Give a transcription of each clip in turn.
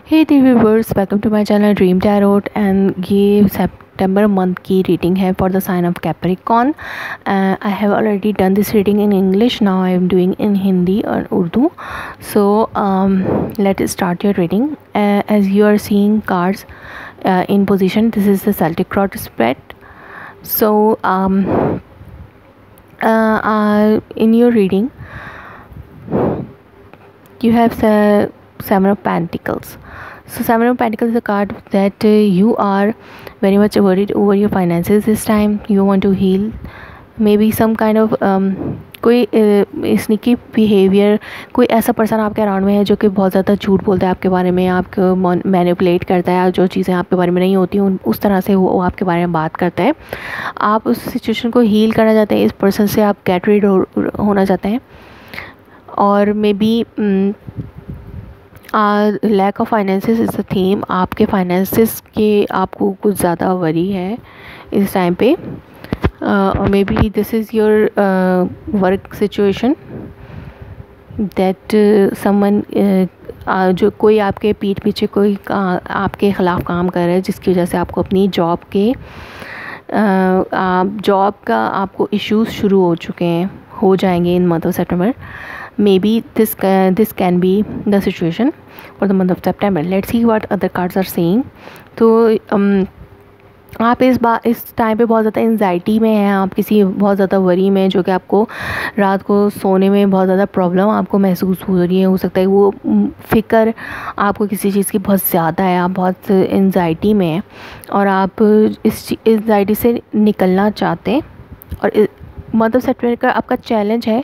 Hey viewers, welcome to my channel dream tarot. And ये सितंबर month की reading है for the sign of Capricorn. I have already done this reading in English, now I am doing in Hindi और Urdu. So let start your reading. As you are seeing cards in position, this is the Celtic Rod spread. So in your reading you have the Seven of Pentacles. So Seven of Pentacles is a card that you are very much worried over your finances this time. You want to heal maybe some kind of कोई sneaky behaviour, कोई ऐसा person आपके around में है जो कि बहुत ज़्यादा झूठ बोलता है आपके बारे में, आपको मैनिपुलेट करता है, जो चीज़ें आपके बारे में नहीं होती उस तरह से वो आपके बारे में बात करता है। आप उस सिचुएशन को हील करना चाहते हैं, इस पर्सन से आप गेट रीड होना चाहते हैं। और maybe lack of finances is the theme. आपके फाइनेंसेस के आपको कुछ ज़्यादा वरी है इस टाइम पे। or maybe this is your work situation that someone जो कोई आपके पीठ पीछे कोई आपके ख़िलाफ़ काम कर रहा है, जिसकी वजह से आपको अपनी जॉब का आपको इश्यूज शुरू हो चुके हैं, हो जाएंगे in month of September. Maybe this can be the situation for the month of September. Let's see what other cards are saying. तो आप इस टाइम पे बहुत ज़्यादा एंजाइटी में हैं, आप किसी बहुत ज़्यादा वरी में, जो कि आपको रात को सोने में बहुत ज़्यादा प्रॉब्लम आपको महसूस हो रही है। हो सकता है वो फ़िक्र आपको किसी चीज़ की बहुत ज़्यादा है, आप बहुत एंजाइटी में हैं और आप इस एंजाइटी से निकलना चाहते हैं। और मतलब सितंबर का आपका चैलेंज है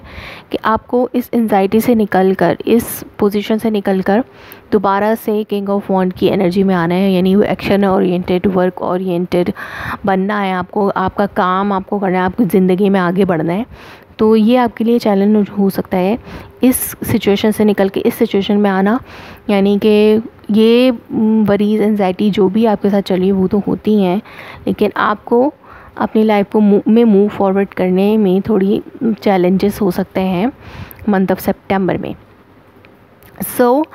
कि आपको इस एंजाइटी से निकलकर, इस पोजीशन से निकलकर दोबारा से किंग ऑफ वॉन्ड की एनर्जी में आना है, यानी वो एक्शन ओरिएंटेड, वर्क ओरिएंटेड बनना है आपको। आपका काम आपको करना है, आपको ज़िंदगी में आगे बढ़ना है। तो ये आपके लिए चैलेंज हो सकता है, इस सिचुएशन से निकल के इस सिचुएशन में आना। यानी कि ये वरीज, एंजाइटी जो भी आपके साथ चली वो तो होती हैं, लेकिन आपको अपनी लाइफ को में मूव फॉरवर्ड करने में थोड़ी चैलेंजेस हो सकते हैं मंथ ऑफ सितंबर में। So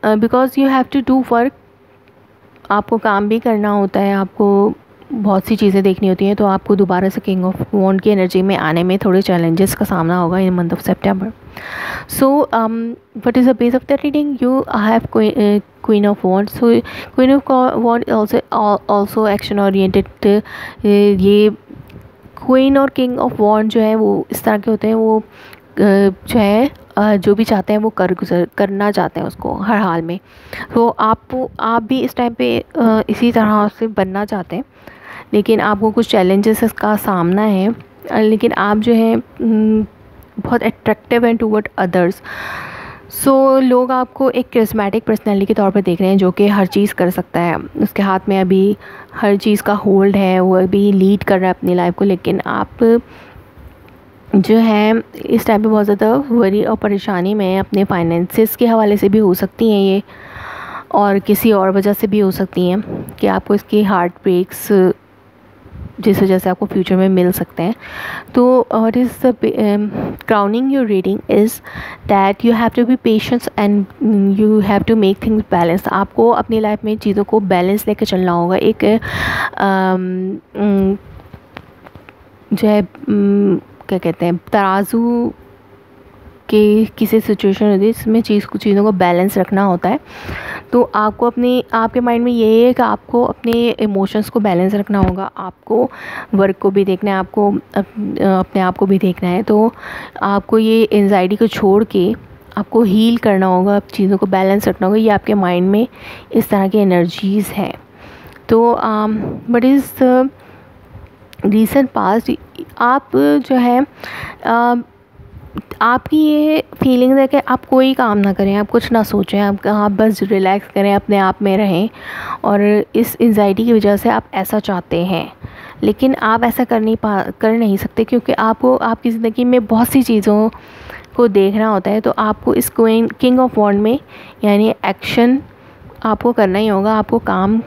because you have to do work, आपको काम भी करना होता है, आपको बहुत सी चीज़ें देखनी होती हैं, तो आपको दोबारा से किंग ऑफ वॉन्ड की एनर्जी में आने में थोड़े चैलेंजेस का सामना होगा इन month of September. So what is the base of the reading? You have Queen of Wands. So Queen of Wands also action oriented। ये Queen और King of Wands जो है वो इस तरह के होते हैं, वो जो है जो भी चाहते हैं वो करना चाहते हैं उसको हर हाल में। तो आप भी इस टाइम पे इसी तरह से बनना चाहते हैं, लेकिन आपको कुछ चैलेंजेस का सामना है। लेकिन आप जो है बहुत अट्रैक्टिव हैं टूवर्ड अदर्स। सो लोग आपको एक करिस्मेटिक पर्सनैलिटी के तौर पर देख रहे हैं, जो कि हर चीज़ कर सकता है, उसके हाथ में अभी हर चीज़ का होल्ड है, वो अभी लीड कर रहा है अपनी लाइफ को। लेकिन आप जो है इस टाइम पे बहुत ज़्यादा वरी और परेशानी में अपने फाइनेंसेस के हवाले से भी हो सकती हैं ये, और किसी और वजह से भी हो सकती हैं कि आपको इसकी हार्ट ब्रेक्स जिस वजह से आपको फ्यूचर में मिल सकते हैं। तो what is the crowning your reading is that you have to be patience and you have to make things balance. आपको अपनी लाइफ में चीज़ों को बैलेंस लेकर चलना होगा। एक जो है क्या कहते हैं, तराजू कि किसी सिचुएशन होती है जिसमें चीज़ों को बैलेंस रखना होता है। तो आपको आपके माइंड में ये है कि आपको अपने इमोशंस को बैलेंस रखना होगा, आपको वर्क को भी देखना है, आपको अपने आप को भी देखना है। तो आपको ये एंजाइटी को छोड़ के आपको हील करना होगा, चीज़ों को बैलेंस रखना होगा। ये आपके माइंड में इस तरह की एनर्जीज़ हैं। तो बट इज़ रीसेंट पास्ट आप जो है आपकी ये फीलिंग्स है कि आप कोई काम ना करें, आप कुछ ना सोचें, आप बस रिलैक्स करें, अपने आप में रहें। और इस एंजाइटी की वजह से आप ऐसा चाहते हैं, लेकिन आप ऐसा कर नहीं सकते, क्योंकि आपको आपकी ज़िंदगी में बहुत सी चीज़ों को देखना होता है। तो आपको इस किंग ऑफ वॉन्ड में यानी एक्शन आपको करना ही होगा, आपको काम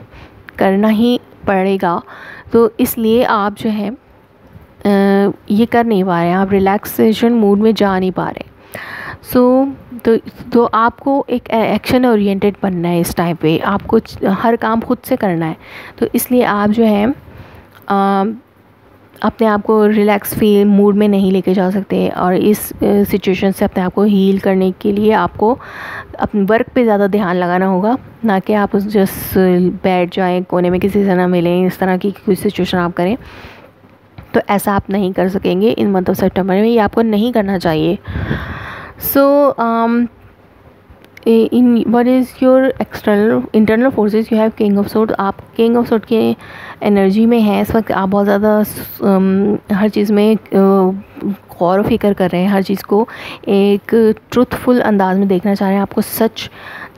करना ही पड़ेगा। तो इसलिए आप जो है ये कर नहीं पा रहे हैं, आप रिलैक्सेशन मूड में जा नहीं पा रहे। सो तो आपको एक एक्शन ओरिएंटेड बनना है इस टाइम पे, आपको हर काम खुद से करना है। तो इसलिए आप जो है अपने आप को रिलैक्स फील मूड में नहीं लेके जा सकते, और इस सिचुएशन से अपने आप को हील करने के लिए आपको अपने वर्क पे ज़्यादा ध्यान लगाना होगा, ना कि आप जस्ट बैठ जाएं कोने में किसी से ना मिलें, इस तरह की कोई सिचुएशन आप करें। तो ऐसा आप नहीं कर सकेंगे इन मंथ ऑफ सितंबर में, ये आपको नहीं करना चाहिए। So in what is your internal forces, you have king of sword. आप किंग ऑफ सोर्ड के एनर्जी में हैं इस वक्त। आप बहुत ज़्यादा हर चीज़ में गौर फिक्र कर रहे हैं, हर चीज़ को एक ट्रुथफुल अंदाज में देखना चाह रहे हैं, आपको सच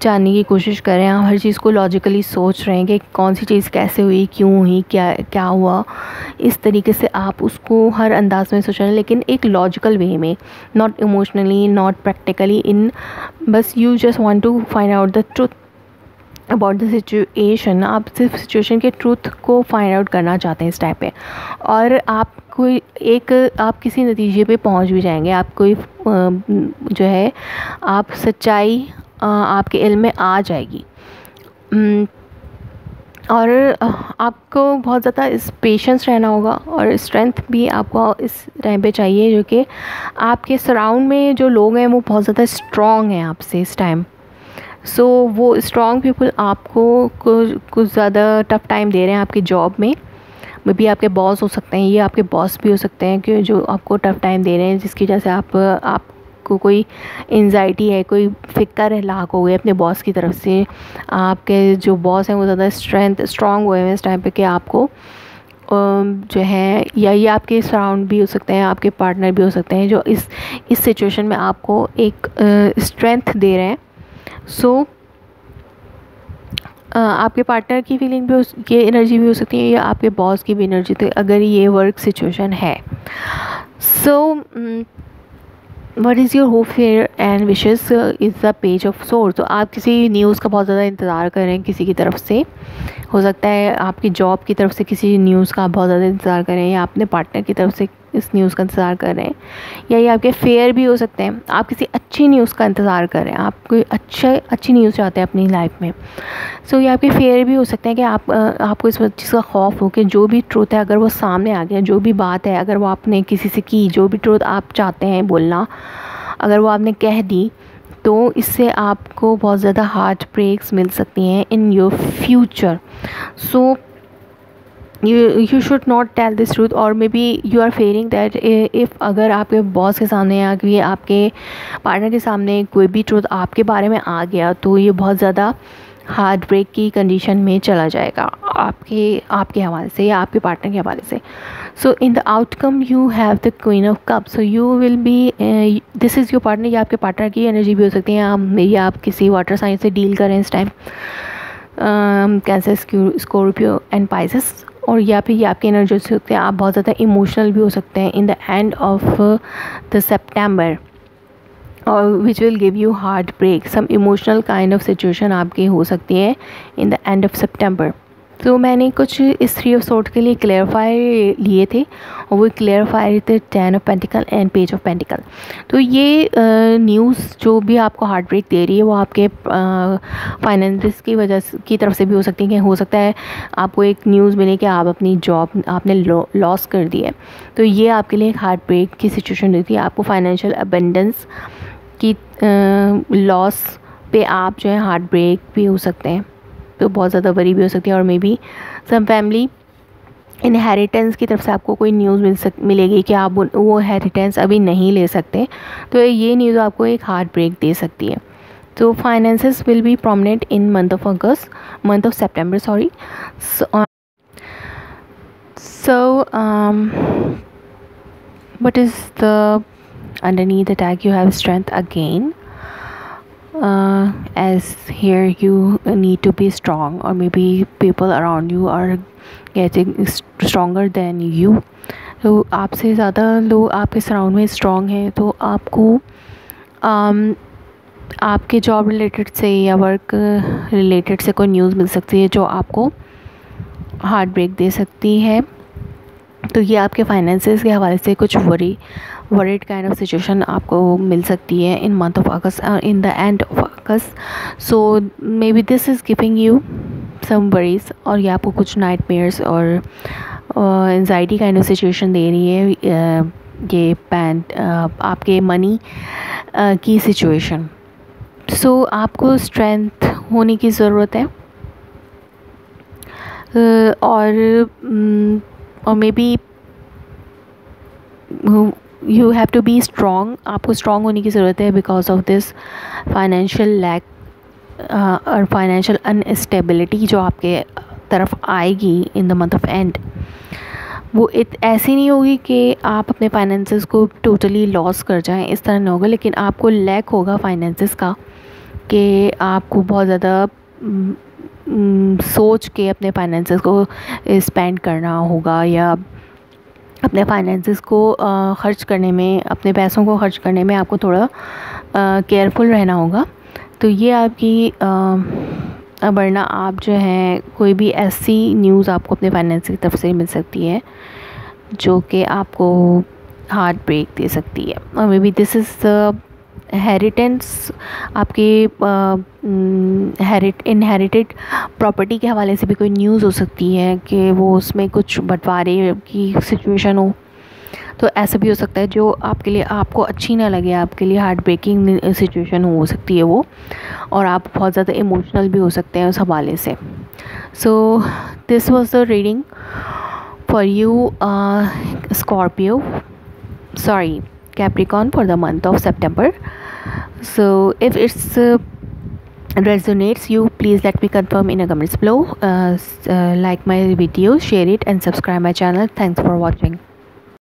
जानने की कोशिश कर रहे हैं, आप हर चीज़ को लॉजिकली सोच रहे हैं कि कौन सी चीज़ कैसे हुई, क्यों हुई, क्या हुआ। इस तरीके से आप उसको हर अंदाज में सोच रहे हैं, लेकिन एक लॉजिकल वे में, not emotionally, not practically, in bus you just want to find out the truth about the situation. आप सिर्फ सिचुएशन के ट्रूथ को फाइंड आउट करना चाहते हैं इस टाइप पे, और आप कोई आप किसी नतीजे पे पहुंच भी जाएंगे। आप कोई जो है आप सच्चाई आपके इल्म में आ जाएगी, और आपको बहुत ज़्यादा इस पेशेंस रहना होगा, और स्ट्रेंथ भी आपको इस टाइम पे चाहिए, जो कि आपके सराउंड में जो लोग हैं वो बहुत ज़्यादा स्ट्रॉन्ग हैं आपसे इस टाइम। सो वो स्ट्रॉन्ग पीपल आपको कुछ ज़्यादा टफ़ टाइम दे रहे हैं आपकी जॉब में। मे बी आपके बॉस हो सकते हैं, ये आपके बॉस भी हो सकते हैं कि जो आपको टफ़ टाइम दे रहे हैं, जिसकी वजह से आपको कोई एंजाइटी है, कोई फ़िक्र लाक हो गई अपने बॉस की तरफ से। आपके जो बॉस हैं वो ज़्यादा स्ट्रॉन्ग हुए हैं इस टाइम पे कि आपको जो है, या ये आपके सराउंड भी हो सकते हैं, आपके पार्टनर भी हो सकते हैं, जो इस सिचुएशन में आपको एक स्ट्रेंथ दे रहे हैं। सो आपके पार्टनर की फीलिंग भी ये एनर्जी भी हो सकती है, या आपके बॉस की भी एनर्जी, तो अगर ये वर्क सिचुएशन है। So what is your hope, fair and wishes is the page of source. तो आप किसी न्यूज़ का बहुत ज़्यादा इंतज़ार कर रहे हैं किसी की तरफ से, हो सकता है आपकी जॉब की तरफ से किसी न्यूज़ का आप बहुत ज़्यादा इंतज़ार कर रहे हैं, या अपने पार्टनर की तरफ से इस न्यूज़ का इंतज़ार कर रहे हैं, या ये आपके फेयर भी हो सकते हैं। आप किसी अच्छी न्यूज़ का इंतज़ार कर रहे हैं, आप कोई अच्छी न्यूज़ चाहते हैं अपनी लाइफ में। सो ये आपके फेयर भी हो सकते हैं कि आपको इस चीज़ का खौफ हो कि जो भी ट्रूथ है अगर वो सामने आ गया, जो भी बात है अगर वो आपने किसी से की, जो भी ट्रूथ आप चाहते हैं बोलना, अगर वो आपने कह दी, तो इससे आपको बहुत ज़्यादा हार्ट ब्रेक्स मिल सकती हैं in your future. So you should not tell this truth, or maybe you are fearing that if अगर आपके बॉस के सामने या कि आपके पार्टनर के सामने कोई भी ट्रूथ आपके बारे में आ गया, तो ये बहुत ज़्यादा हार्ट ब्रेक की कंडीशन में चला जाएगा आपके हवाले से या आपके पार्टनर के हवाले से। So in the outcome you have the queen of cup. So you will be, this is your partner, या आपके पार्टनर की एनर्जी भी हो सकती है, या आप किसी वाटर साइन से डील करें इस time, cancer, Scorpio and Pisces, और या फिर ये आपकी एनर्जी हो सकती है। आप बहुत ज़्यादा इमोशनल भी हो सकते हैं in the end of the September, और which will give you heart break. Some emotional kind of situation आपकी हो सकती है in the end of September. तो मैंने कुछ इस 3 ऑफ सोर्ड के लिए क्लेरिफाई लिए थे, और वो क्लेरिफाई थे 10 of pentacle and page of pentacle. तो ये न्यूज़ जो भी आपको हार्ट ब्रेक दे रही है वो आपके फाइनेंस की वजह की तरफ से भी हो सकती है, कि हो सकता है आपको एक न्यूज़ मिले कि आप अपनी जॉब आपने लॉस कर दी है, तो ये आपके लिए एक हार्ट ब्रेक की सिचुएशन देती है। आपको फाइनेंशियल अबेंडेंस की लॉस पे आप जो है हार्ट ब्रेक भी हो सकते हैं, तो बहुत ज़्यादा वरी भी हो सकती है। और maybe some family inheritance की तरफ से आपको कोई न्यूज़ मिलेगी कि आप वो इनहेरिटेंस अभी नहीं ले सकते, तो ये न्यूज़ आपको एक हार्ट ब्रेक दे सकती है। तो finances will be prominent in month of September sorry. So what is the underneath the tag you have strength again, as here you need to be strong, or maybe people around you are getting stronger than you। तो आपसे ज़्यादा लोग आपके surround में strong हैं, तो आपको आपके जॉब रिलेटेड से या वर्क रिलेटेड से कोई न्यूज़ मिल सकती है जो आपको हार्ट ब्रेक दे सकती है। तो ये आपके फाइनेंसेस के हवाले से कुछ वरीड काइंड ऑफ सिचुएशन आपको मिल सकती है in month of August, in the end of August. So maybe this is giving you some worries, और ये आपको कुछ नाइटमेयर्स और एंजाइटी काइंड ऑफ सिचुएशन दे रही है. ये आपके मनी की सिचुएशन. सो आपको स्ट्रेंथ होने की ज़रूरत है, और maybe you have to be strong. आपको स्ट्रॉन्ग होने की ज़रूरत है because of this financial lack और फाइनेंशियल अनस्टेबिलिटी जो आपके तरफ आएगी in the month of end. वो ऐसी नहीं होगी कि आप अपने फाइनेंसेस को टोटली लॉस कर जाएं, इस तरह नहीं होगा, लेकिन आपको लैक होगा फाइनेंसेस का कि आपको बहुत ज़्यादा सोच के अपने फाइनेंसेस को स्पेंड करना होगा, या अपने फाइनेंसेस को ख़र्च करने में, अपने पैसों को ख़र्च करने में आपको थोड़ा केयरफुल रहना होगा. तो ये आपकी वरना आप जो है कोई भी ऐसी न्यूज़ आपको अपने फाइनेंस की तरफ से मिल सकती है जो कि आपको हार्ट ब्रेक दे सकती है. और maybe this is inheritance, आपके इनहेरिटेड प्रॉपर्टी के हवाले से भी कोई न्यूज़ हो सकती है कि वो उसमें कुछ बंटवारे की सिचुएशन हो. तो ऐसा भी हो सकता है जो आपके लिए, आपको अच्छी ना लगे, आपके लिए हार्ट ब्रेकिंग सिचुएशन हो सकती है वो, और आप बहुत ज़्यादा इमोशनल भी हो सकते हैं उस हवाले से. So this was the reading for you Scorpio, sorry Capricorn, for the month of September. So if it's resonates you, please let me confirm in a comments below. Like my video, share it and subscribe my channel. Thanks for watching.